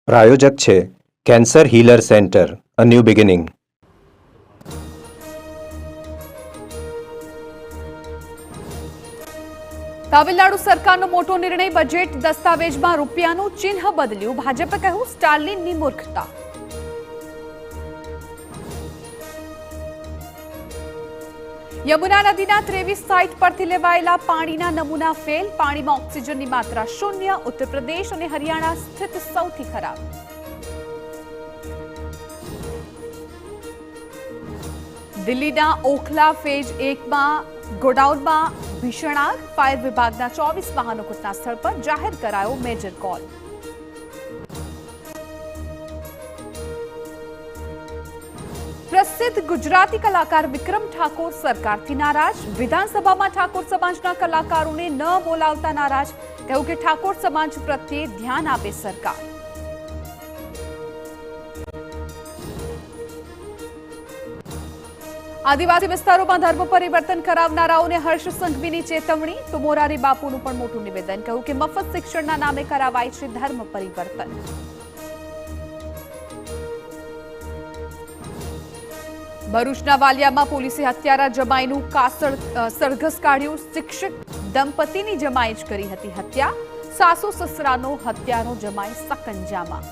પ્રાયોજક છે cancer healer centre, a new beginning. Tamil Nadu સરકારનો મોટો નિર્ણય, બજેટ દસ્તાવેજમાં રૂપિયાનું ચિહ્ન બદલ્યું. ભાજપે કહ્યું સ્ટાલિનની મૂર્ખતા. યમુના નદીના 23 સાઇટ પરથી લેવાયેલા પાણીના નમૂના ફેલ. પાણીમાં ઓક્સિજનની માત્રા શૂન્ય. ઉત્તર પ્રદેશ અને હરિયાણા સ્થિતિ સૌથી ખરાબ. દિલ્હીના ઓખલા ફેઝ 1માં ગોડાઉનમાં ભીષણ આગ. ફાયર વિભાગના 24 વાહનો ઘટના સ્થળ પર. જાહેર કરાયો મેજર કોલ. પ્રસિદ્ધ ગુજરાતી કલાકાર વિક્રમ ઠાકોર સરકારથી નારાજ. વિધાનસભામાં ઠાકોર સમાજના કલાકારોને ન બોલાવતા નારાજ. કહ્યું કે ઠાકોર સમાજ પ્રત્યે ધ્યાન આપે સરકાર. આદિવાસી વિસ્તારોમાં ધર્મ પરિવર્તન કરાવનારાઓને હર્ષ સંઘવીની ચેતવણી. તો મોરારી બાપુનું પણ મોટું નિવેદન. કહ્યું કે મફત શિક્ષણના નામે કરાવાય છે ધર્મ પરિવર્તન. ભરૂચના વાલિયામાં પોલીસે હત્યારા જમાઈનું સરઘસ કાઢ્યું. શિક્ષક દંપતીની જમાઈ જ કરી હતી હત્યા. સાસુ સસરાનો હત્યાનો જમાઈ સકંજામાં.